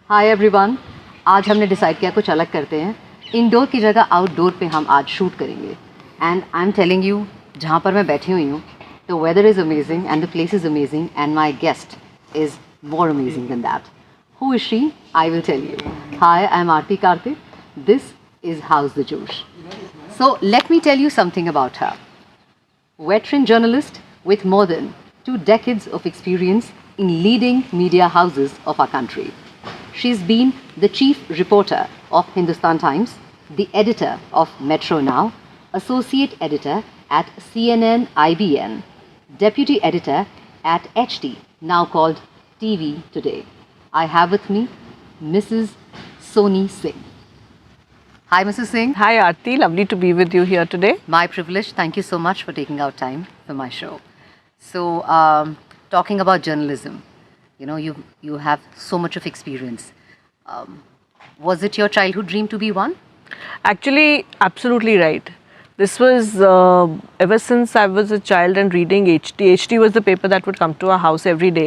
Hi everyone, आज हमने decide किया कुछ अलग करते हैं। इंडोर की जगह आउटडोर पे हम आज शूट करेंगे। And I am telling you, जहाँ पर मैं बैठी हुई हूँ, the weather is amazing and the place is amazing and my guest is more amazing than that. Who is she? I will tell you. Hi, I am Aarti Karthik. This is How's the Josh. So let me tell you something about her. Veteran journalist with more than 2 decades of experience in leading media houses of our country. She's been the chief reporter of Hindustan Times, the editor of Metro Now, associate editor at CNN IBN, deputy editor at HT, now called TV Today. I have with me Mrs. Soni Singh. Hi, Mrs. Singh. Hi Aarti, lovely to be with you here today. My privilege. Thank you so much for taking out time for my show. So, talking about journalism, you know, you have so much of experience. Was it your childhood dream to be one? Actually, absolutely right. This was ever since I was a child and reading HT. HT was the paper that would come to our house every day.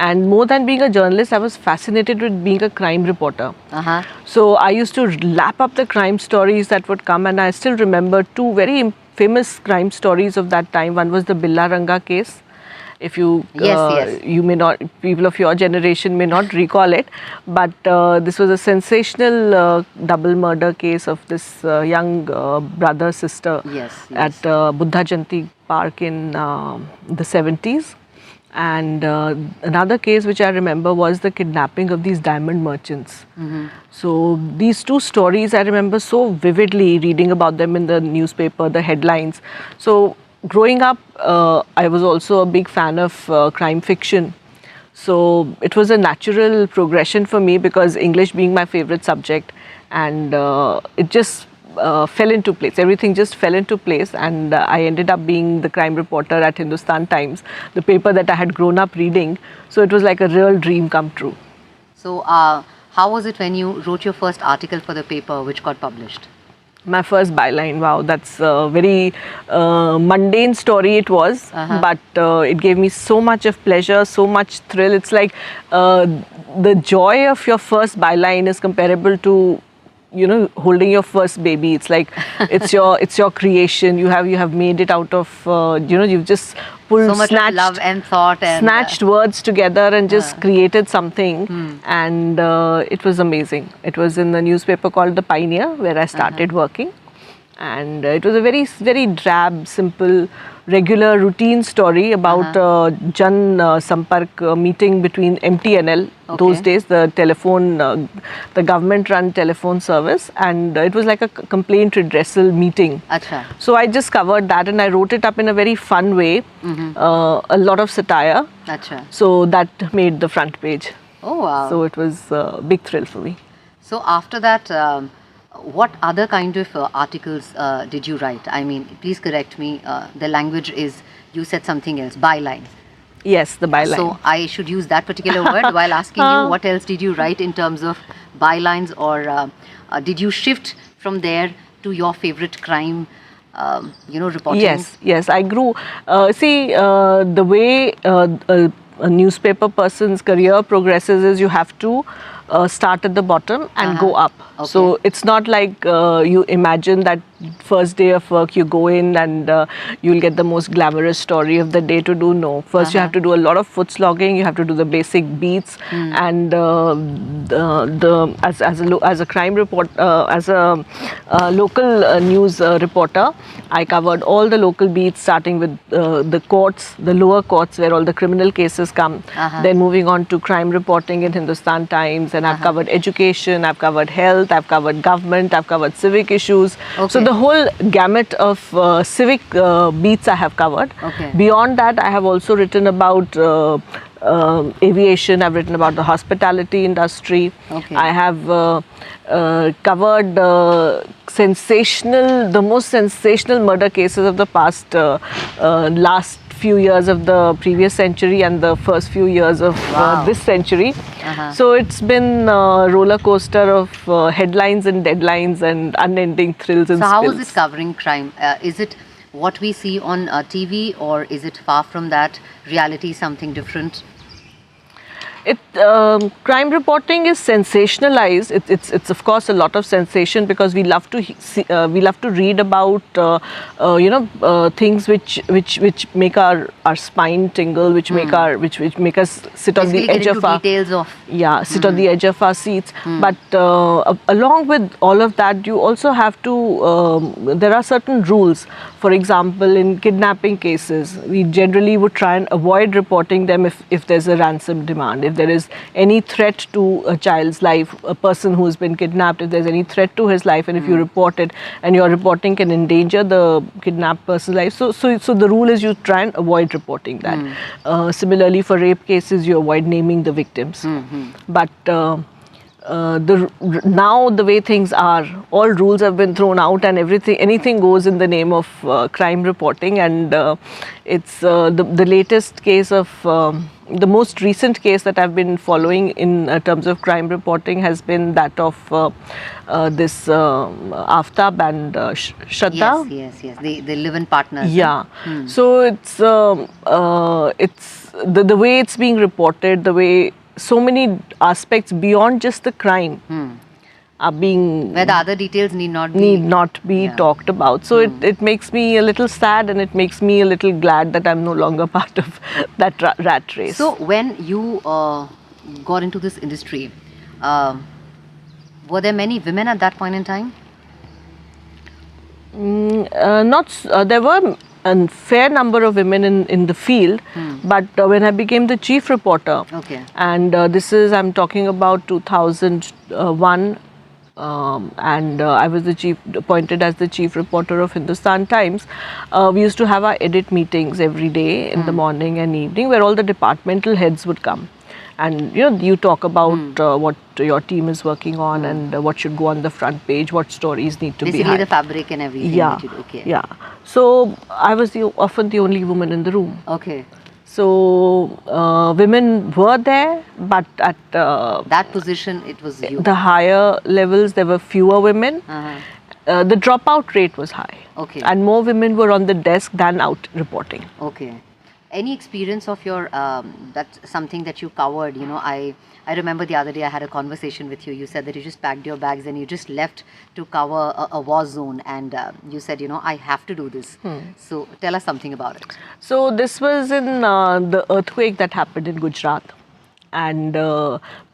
And more than being a journalist, I was fascinated with being a crime reporter. So I used to lap up the crime stories that would come, and I still remember 2 very famous crime stories of that time. One was the Billa Ranga case. If you you may not, people of your generation may not recall it, but this was a sensational double murder case of this young brother sister at Buddha Jayanti Park in the 70s. And another case which I remember was the kidnapping of these diamond merchants. So these 2 stories I remember so vividly, reading about them in the newspaper, the headlines. So growing up, I was also a big fan of crime fiction. So it was a natural progression for me, because English being my favorite subject, and it just fell into place. Everything just fell into place, and I ended up being the crime reporter at Hindustan Times, the paper that I had grown up reading. So it was like a real dream come true. So how was it when you wrote your first article for the paper which got published? My first byline, wow, that's a very mundane story it was, but it gave me so much of pleasure, so much thrill. It's like the joy of your first byline is comparable to, you know, holding your first baby. It's like it's your creation. You have made it out of you've just pulled so much of love and thought and snatched words together and just created something. And it was amazing. It was in the newspaper called The Pioneer, where I started working, and it was a very, very drab, simple, regular, routine story about Jan Sampark meeting between MTNL. Those days, the telephone, the government-run telephone service, and it was like a complaint redressal meeting. So I just covered that, and I wrote it up in a very fun way, a lot of satire. So that made the front page. Oh wow! So it was a big thrill for me. So after that, what other kind of articles did you write? I mean, please correct me. The language is, you said something else, bylines. Yes, the byline. So I should use that particular word while asking you what else did you write in terms of bylines, or did you shift from there to your favorite crime, reporting? Yes, I grew. The way a newspaper person's career progresses is you have to start at the bottom and go up. So it's not like you imagine that first day of work you go in and you'll get the most glamorous story of the day to do. No, first you have to do a lot of foot slogging. You have to do the basic beats, and as a crime report, as a local news reporter, I covered all the local beats, starting with the courts, the lower courts where all the criminal cases come, then moving on to crime reporting in Hindustan Times, and I've covered education, I've covered health, I've covered government, I've covered civic issues. So the whole gamut of civic beats I have covered. Beyond that, I have also written about aviation, I've written about the hospitality industry. I have covered the most sensational murder cases of the past last few years of the previous century and the first few years of this century. So it's been a roller coaster of headlines and deadlines and unending thrills and spills. So how is it covering crime? Is it what we see on TV, or is it far from that? Reality, something different? Crime reporting is sensationalized. It's of course a lot of sensation because we love to we love to read about things which make our spine tingle, which make our which make us sit on the Basically edge get of into our details of sit on the edge of our seats. But along with all of that, you also have to. There are certain rules. For example, in kidnapping cases, we generally would try and avoid reporting them if there's a ransom demand, if there is any threat to a child's life, a person who has been kidnapped, if there's any threat to his life, and if you report it, and your reporting can endanger the kidnapped person's life. So the rule is you try and avoid reporting that. Similarly, for rape cases, you avoid naming the victims. But now the way things are, all rules have been thrown out, and anything goes in the name of crime reporting. And it's the latest case of the most recent case that I've been following in terms of crime reporting has been that of this Aftab and Shraddha. Yes. They live in partners. Yeah. So it's the way it's being reported, the way so many aspects beyond just the crime are being Where the other details need not be talked about. So it makes me a little sad, and it makes me a little glad that I'm no longer part of that rat race. So when you got into this industry, were there many women at that point in time? There were a fair number of women in the field, but when I became the chief reporter, and I'm talking about 2001, and I was appointed as the chief reporter of Hindustan Times. We used to have our edit meetings every day in the morning and evening, where all the departmental heads would come. And you talk about what your team is working on, and what should go on the front page, what stories need to be basically the fabric and everything. Yeah. So I was often the only woman in the room. Okay. So women were there, but at that position it was you. The higher levels there were fewer women. The dropout rate was high. Okay. And more women were on the desk than out reporting. Okay. Any experience of your that's something that you covered? I remember the other day I had a conversation with you. You said that you just packed your bags and you just left to cover a war zone, and you said, I have to do this. So tell us something about it. So this was in the earthquake that happened in Gujarat. And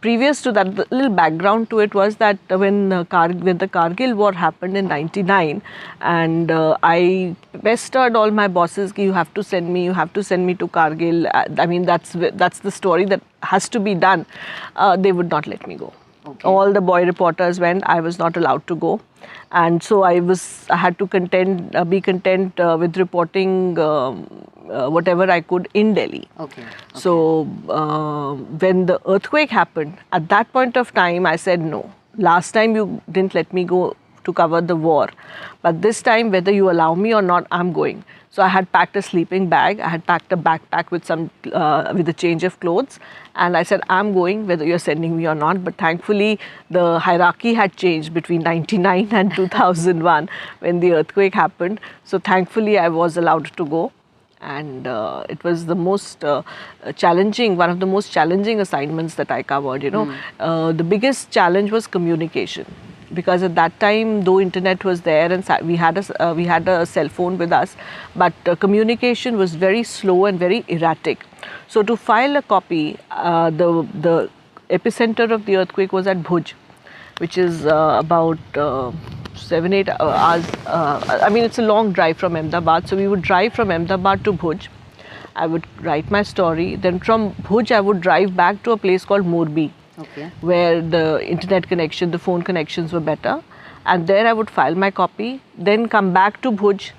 previous to that, the little background to it was that when the Kargil war happened in '99, and I pestered all my bosses, you have to send me to Kargil. I mean, that's the story that has to be done. They would not let me go. Okay. All the boy reporters went. I was not allowed to go, and so I had to be content with reporting whatever I could in Delhi. Okay. So when the earthquake happened, at that point of time, I said no. Last time you didn't let me go to cover the war, but this time, whether you allow me or not, I'm going. So I had packed a sleeping bag. I had packed a backpack with with a change of clothes, and I said, I'm going whether you're sending me or not. But thankfully, the hierarchy had changed between '99 and 2001 when the earthquake happened. So thankfully, I was allowed to go. And it was the most challenging, one of the most challenging assignments that I covered. The biggest challenge was communication, because at that time, though internet was there and we had a cell phone with us, but communication was very slow and very erratic. So to file a copy, the epicenter of the earthquake was at Bhuj, which is about 7-8 hours. I mean, it's a long drive from Ahmedabad. So we would drive from Ahmedabad to Bhuj. I would write my story. Then from Bhuj, I would drive back to a place called Morbi, where the internet connection, the phone connections were better. And there I would file my copy, then come back to Bhuj.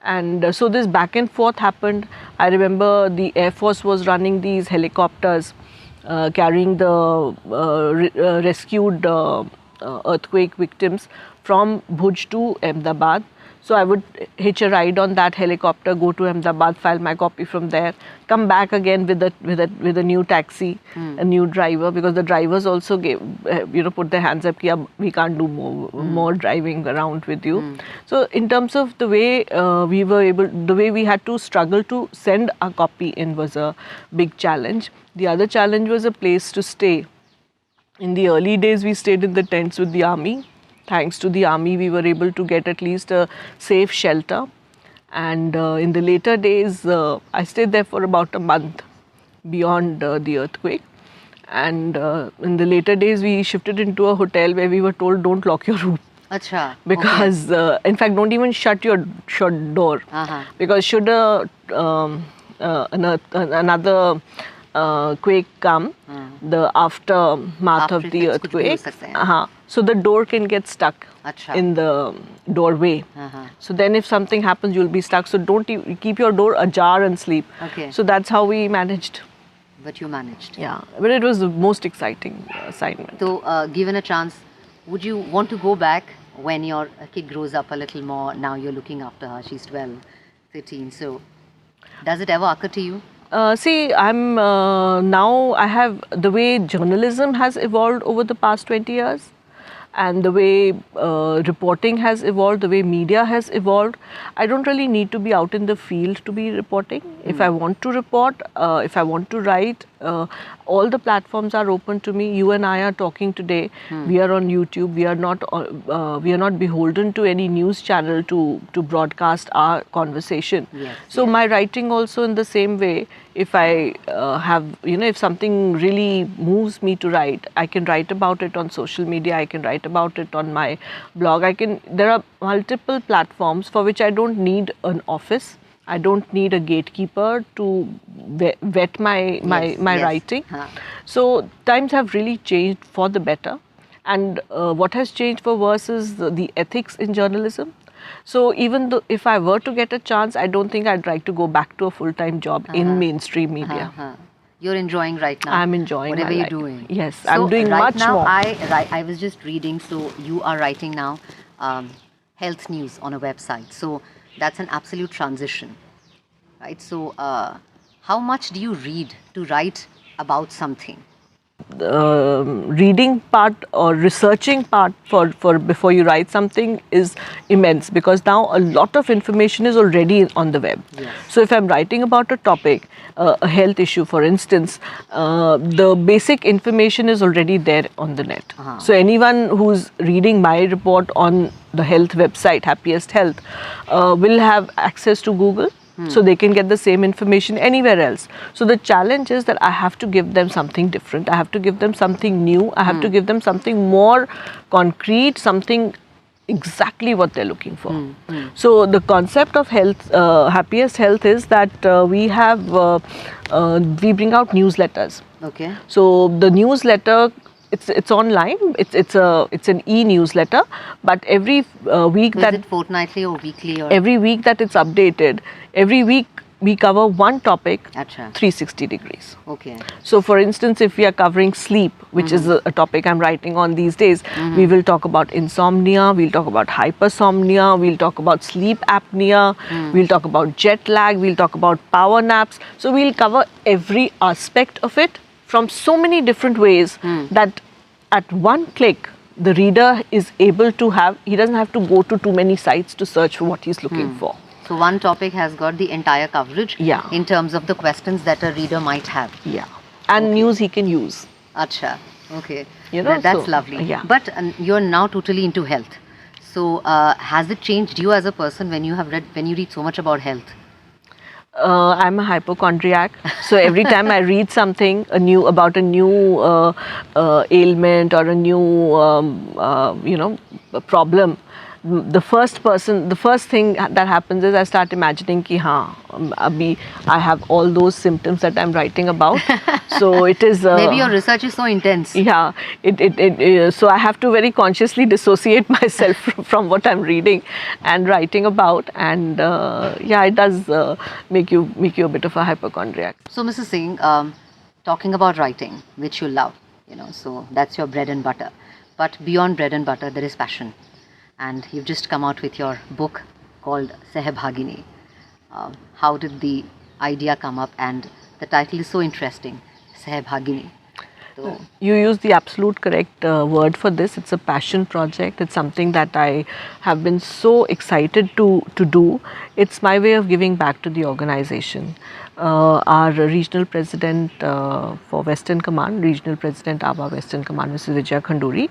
And so this back and forth happened. I remember the Air Force was running these helicopters carrying the rescued earthquake victims from Bhuj to Ahmedabad. So I would hitch a ride on that helicopter, go to Ahmedabad, file my copy from there, come back again with a new taxi, a new driver, because the drivers also gave, put their hands up, ki, we can't do more driving around with you. So in terms of the way the way we had to struggle to send our copy in was a big challenge. The other challenge was a place to stay. In the early days, we stayed in the tents with the army. Thanks to the army, we were able to get at least a safe shelter. And in the later days, I stayed there for about a month beyond the earthquake. And in the later days, we shifted into a hotel where we were told, don't lock your room. Acha. Because, in fact, don't even shut your door. Because should another quake come, the aftermath of the earthquake, so the door can get stuck in the doorway. So then if something happens, you'll be stuck. So don't keep your door ajar and sleep. So that's how we managed. But you managed. Yeah, but it was the most exciting assignment. So given a chance, would you want to go back when your kid grows up a little more? Now you're looking after her, she's 12, 13. So does it ever occur to you? See, I'm now I have the way journalism has evolved over the past 20 years, and the way reporting has evolved, the way media has evolved. I don't really need to be out in the field to be reporting. If I want to report, if I want to write, all the platforms are open to me. You and I are talking today. We are on YouTube. We are not beholden to any news channel to broadcast our conversation. So my writing also in the same way. If I have, if something really moves me to write, I can write about it on social media. I can write about it on my blog. There are multiple platforms for which I don't need an office. I don't need a gatekeeper to vet my writing. So times have really changed for the better. And what has changed for worse is the ethics in journalism. So even though if I were to get a chance, I don't think I'd like to go back to a full-time job in mainstream media. You're enjoying right now. I'm enjoying whatever my you're life. doing. Yes, So I'm doing right much now, more. I was just reading. So you are writing now health news on a website. So that's an absolute transition, right? So how much do you read to write about something? Reading part or researching part for before you write something is immense, because now a lot of information is already on the web. So if I'm writing about a topic, a health issue for instance, the basic information is already there on the net. So anyone who's reading my report on the health website, Happiest Health, will have access to Google. So they can get the same information anywhere else. So the challenge is that I have to give them something different. I have to give them something new. I have to give them something more concrete, something exactly what they're looking for. So the concept of health, Happiest Health, is that we bring out newsletters. So the newsletter, it's online. It's an e-newsletter, but every week Is it fortnightly or weekly or? Every week that it's updated, every week we cover one topic, 360 degrees. So for instance, if we are covering sleep, which is a topic I'm writing on these days, we will talk about insomnia, we'll talk about hypersomnia, we'll talk about sleep apnea, we'll talk about jet lag, we'll talk about power naps. So we'll cover every aspect of it from so many different ways that at one click, the reader is able to he doesn't have to go to too many sites to search for what he's looking for. So one topic has got the entire coverage in terms of the questions that a reader might have. And news he can use. Acha, okay. That's so, lovely. But you're now totally into health. So has it changed you as a person when you read so much about health? I'm a hypochondriac, so every time I read something about a new ailment or a new problem, the first thing that happens is I start imagining ki abhi I have all those symptoms that I'm writing about. So it is maybe your research is so intense. So I have to very consciously dissociate myself from what I'm reading and writing about, and it does make you a bit of a hypochondriac. So Mrs. Singh, talking about writing, which you love, so that's your bread and butter. But beyond bread and butter, there is passion. And you've just come out with your book, called Sehbhagini. How did the idea come up? And the title is so interesting, Sehbhagini. So, You use the absolute correct word for this. It's a passion project. It's something that I have been so excited to do. It's my way of giving back to the organization. Our regional president for Western Command, regional president ABBA Western Command, Mrs. Vijaya Khanduri,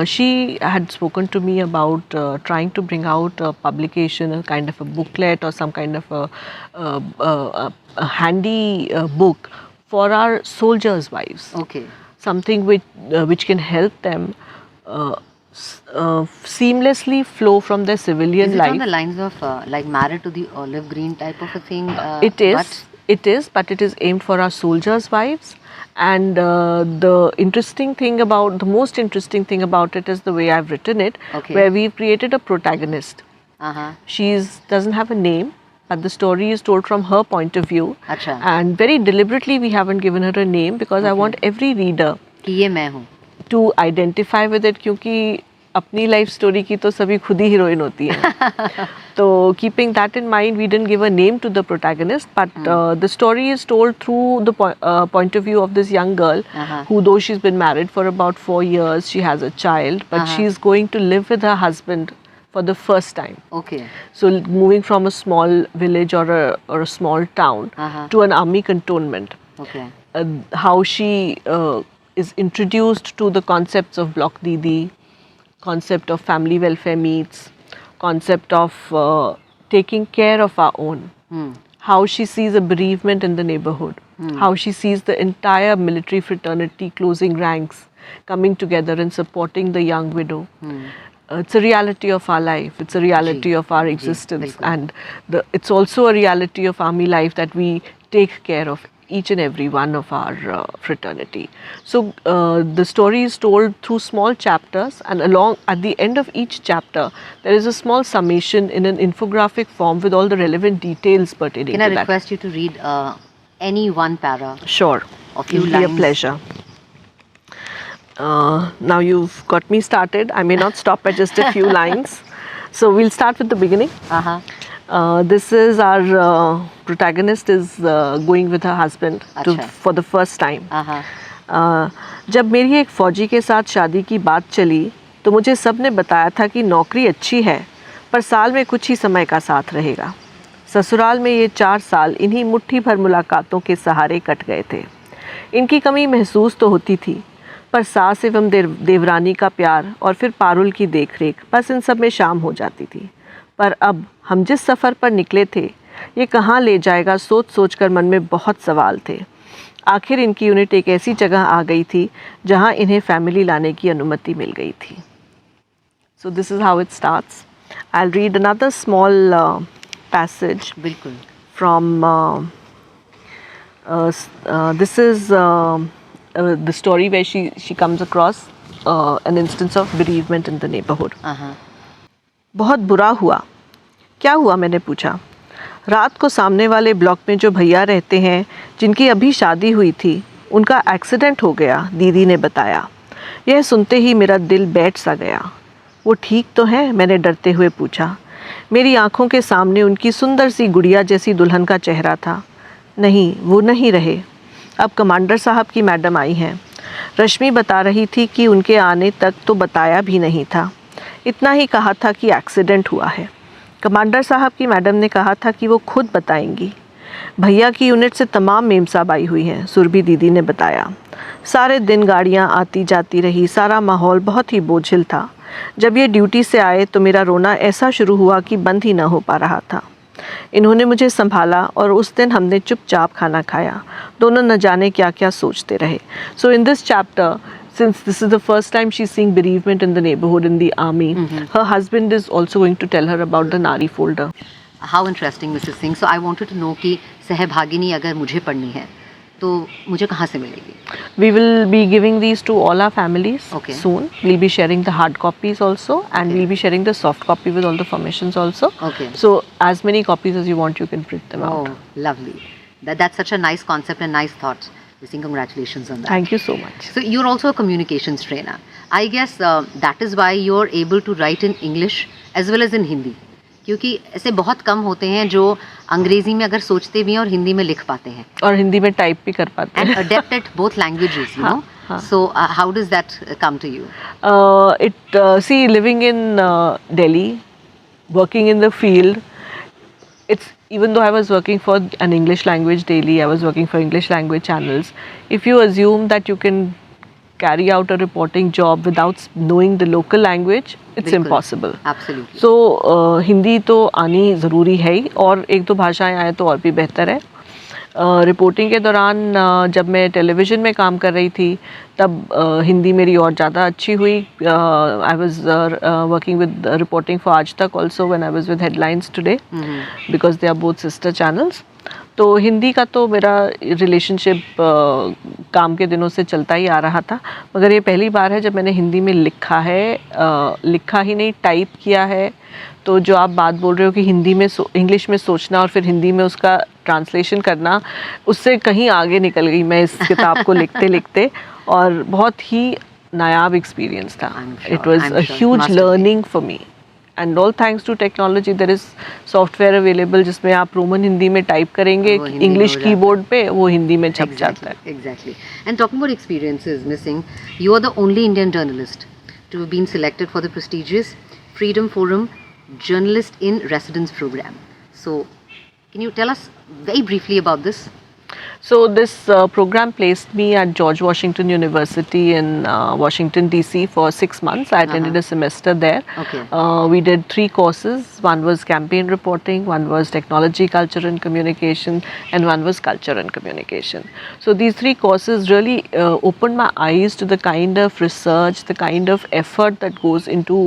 she had spoken to me about trying to bring out a publication, a kind of a booklet or some kind of a handy book for our soldiers' wives. okay. Something which can help them seamlessly flow from their civilian Is it life. on the lines of like Married to the Olive Green type of a thing? But it is aimed for our soldiers' wives. And the most interesting thing about it is the way I've written it, Okay. where we've created a protagonist. Uh-huh. She doesn't have a name, but the story is told from her point of view. Acha. And very deliberately we haven't given her a name because I want every reader कि ये मैं हूँ. to identify with it, क्योंकि अपनी life story की तो सभी खुद ही हीरोइन होती हैं. तो keeping that in mind, we didn't give a name to the protagonist, but the story is told through the point of view of this young girl, who, though she's been married for about 4 years, she has a child, but she's going to live with her husband for the first time. Okay. So moving from a small village or a small town to an army cantonment. Okay. How she is introduced to the concepts of Block Didi, concept of family welfare meets, concept of taking care of our own. How she sees a bereavement in the neighborhood. How she sees the entire military fraternity closing ranks, coming together and supporting the young widow. It's a reality of our life. It's a reality of our existence, bilkul. and it's also a reality of army life that we take care of each and every one of our fraternity. So the story is told through small chapters, and at the end of each chapter there is a small summation in an infographic form with all the relevant details pertaining Can I to that. request you to read any one para? Sure. Of few It'll be a lines. pleasure. Now you've got me started. I may not stop at just a few lines. So we'll start with the beginning. Uh-huh. This is our protagonist is going with her husband अच्छा. for the first time. Uh-huh. जब मेरी एक फौजी के साथ शादी की बात चली तो मुझे सबने बताया था कि नौकरी अच्छी है पर साल में कुछ ही समय का साथ रहेगा. ससुराल में ये 4 साल इन्हीं मुट्ठी भर मुलाकातों के सहारे कट गए थे. इनकी कमी महसूस तो होती थी, पर सास एवं देवरानी का प्यार और फिर पारुल की देखरेख बस इन सब में शाम हो जाती थी. पर अब हम जिस सफ़र पर निकले थे ये कहाँ ले जाएगा सोच सोच कर मन में बहुत सवाल थे. आखिर इनकी यूनिट एक ऐसी जगह आ गई थी जहाँ इन्हें फैमिली लाने की अनुमति मिल गई थी. So this is how it starts. I'll read another small passage बिल्कुल. from this is the story where she comes across an instance of bereavement in the neighborhood. Uh-huh. बहुत बुरा हुआ. क्या हुआ मैंने पूछा. रात को सामने वाले ब्लॉक में जो भैया रहते हैं जिनकी अभी शादी हुई थी उनका एक्सीडेंट हो गया, दीदी ने बताया. यह सुनते ही मेरा दिल बैठ सा गया. वो ठीक तो है, मैंने डरते हुए पूछा. मेरी आंखों के सामने उनकी सुंदर सी गुड़िया जैसी दुल्हन का चेहरा था. नहीं, वो नहीं रहे. अब कमांडर साहब की मैडम आई हैं. रश्मि बता रही थी कि उनके आने तक तो बताया भी नहीं था. इतना ही कहा था कि एक्सीडेंट हुआ है. कमांडर साहब की मैडम ने कहा था कि वो खुद बताएंगी. भैया की यूनिट से तमाम मेम साहब आई हुई हैं, सुरभि दीदी ने बताया. सारे दिन गाड़ियाँ आती जाती रही. सारा माहौल बहुत ही बोझिल था. जब ये ड्यूटी से आए तो मेरा रोना ऐसा शुरू हुआ कि बंद ही ना हो पा रहा था. इन्होंने मुझे संभाला और उस दिन हमने चुपचाप खाना खाया. दोनों न जाने क्या क्या सोचते रहे. So in this chapter, since this is the first time she's seeing bereavement in the neighborhood in the army, her husband is also going to tell her about the Nari folder. How interesting, Mrs. Singh. So I wanted to know कि सहभागिनी अगर मुझे पढ़नी है तो मुझे कहाँ से मिलेगी? We will be giving these to all our families Okay. soon. We'll be sharing the hard copies also, and Okay. we'll be sharing the soft copy with all the formations also. Okay. So as many copies as you want, you can print them out. Oh, lovely. That's such a nice concept and nice thoughts. Mrs. Singh, congratulations on that. Thank you so much. So you're also a communications trainer. I guess that is why you're able to write in English as well as in Hindi. क्योंकि ऐसे बहुत कम होते हैं जो अंग्रेजी में अगर सोचते भी हैं और हिंदी में लिख पाते हैं और हिंदी में टाइप भी कर पाते एंड हैं. adept at both languages, you know. हाँ. So how does that come to you? See, living in Delhi, working in the field, it's even though I was working for an English language daily, I was working for English language channels. If you assume that you can carry out a reporting job without knowing the local language, it's बिल्कुल, impossible. Absolutely. So Hindi तो आनी ज़रूरी है ही, और एक दो भाषाएं आए तो और भी बेहतर है. रिपोर्टिंग के दौरान जब मैं टेलीविज़न में काम कर रही थी तब हिंदी मेरी और ज़्यादा अच्छी हुई. I was working with reporting for Aaj Tak also when I was with Headlines Today, because they are both sister channels. तो हिंदी का तो मेरा रिलेशनशिप काम के दिनों से चलता ही आ रहा था, मगर ये पहली बार है जब मैंने हिंदी में लिखा है, लिखा ही नहीं टाइप किया है. तो जो आप बात बोल रहे हो कि हिंदी में इंग्लिश में सोचना और फिर हिंदी में उसका ट्रांसलेशन करना, उससे कहीं आगे निकल गई मैं इस किताब को लिखते लिखते, और बहुत ही नायाब एक्सपीरियंस था. It was a huge learning for me. And all thanks to technology, there is software available जिसमें आप रोमन हिंदी में टाइप करेंगे इंग्लिश कीबोर्ड पे, वो हिंदी में छप जाता है. Exactly. And talking about experiences, Missing, you are the only Indian journalist to have been selected for the prestigious Freedom Forum Journalist in Residence program. So, can you tell us very briefly about this? So this program placed me at George Washington University in Washington DC for 6 months. I attended a semester there. Okay. We did 3 courses. One was campaign reporting, one was technology, culture and communication, and one was culture and communication. So these 3 courses really opened my eyes to the kind of research, the kind of effort that goes into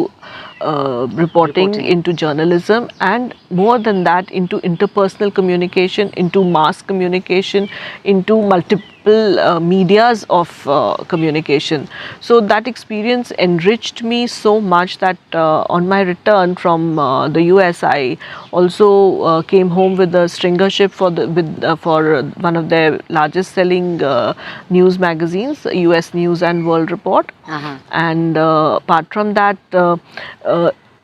reporting, into journalism, and more than that, into interpersonal communication, into mass communication, into multiple medias of communication. So that experience enriched me so much that on my return from the US, I also came home with a stringership for one of their largest selling news magazines, US News and World Report. And apart from that,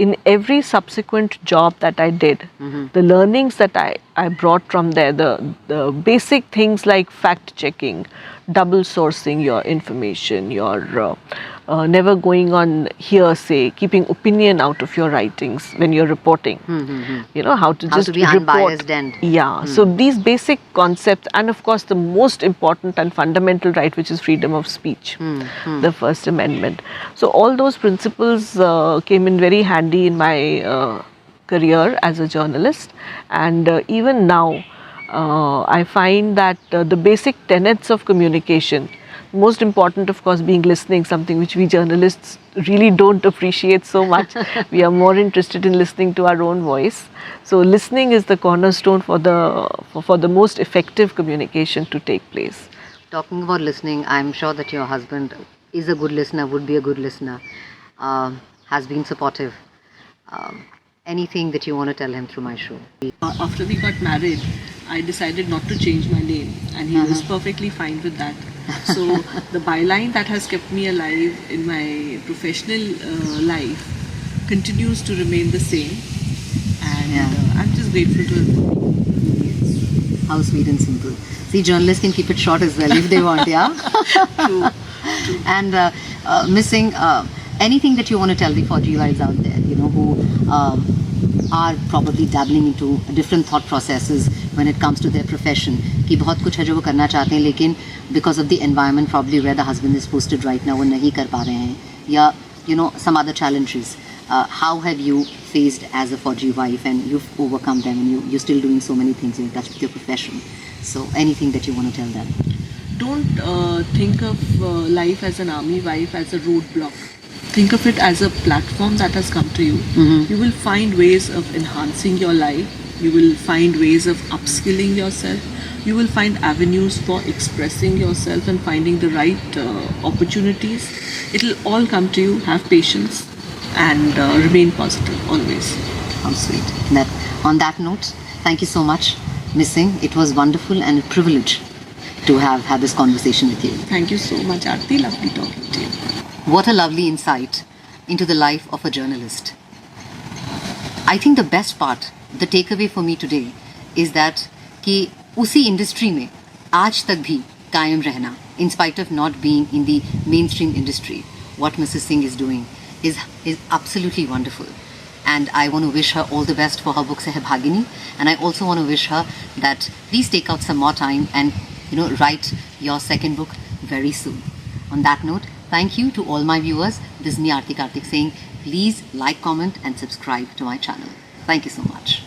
in every subsequent job that I did, the learnings that I brought from there, the basic things like fact checking, double sourcing your information, your never going on hearsay, keeping opinion out of your writings when you're reporting. You know, how to just be report. unbiased and So these basic concepts, and of course the most important and fundamental right, which is freedom of speech, the First Amendment. So all those principles came in very handy in my career as a journalist, and even now I find that the basic tenets of communication, most important of course being listening, something which we journalists really don't appreciate so much. We are more interested in listening to our own voice. So listening is the cornerstone for the most effective communication to take place. Talking about listening, I'm sure that your husband is a good listener, would be a good listener, has been supportive. Anything that you want to tell him through my show? After we got married, I decided not to change my name, and he was perfectly fine with that. So the byline that has kept me alive in my professional life continues to remain the same, and I'm just grateful to him. How sweet and simple. See, journalists can keep it short as well if they want, yeah? True. And Missing, anything that you want to tell the Fauji wives out there, you know, who are probably dabbling into different thought processes when it comes to their profession, कि बहुत कुछ है जो वो करना चाहते हैं, लेकिन because of the environment probably where the husband is posted right now वो नहीं कर पा रहे हैं, या you know some other challenges. How have you faced as a Fauji wife, and you've overcome them, and you're still doing so many things in touch with your profession? So anything that you want to tell them? Don't think of life as an army wife as a roadblock. Think of it as a platform that has come to you. You will find ways of enhancing your life. You will find ways of upskilling yourself. You will find avenues for expressing yourself and finding the right opportunities. It will all come to you. Have patience and remain positive always. How sweet. On that note, thank you so much, Missing. It was wonderful and a privilege to have had this conversation with you. Thank you so much, Aarti. Lovely talking to you. What a lovely insight into the life of a journalist. I think the best part, the takeaway for me today is that कि उसी industry में आज तक भी कायम रहना, in spite of not being in the mainstream industry, what Mrs. Singh is doing is absolutely wonderful. And I want to wish her all the best for her book Sahbhagini, and I also want to wish her that please take out some more time and write your second book very soon. On that note, thank you to all my viewers. This is me Aarti Karthik saying please like, comment and subscribe to my channel. Thank you so much.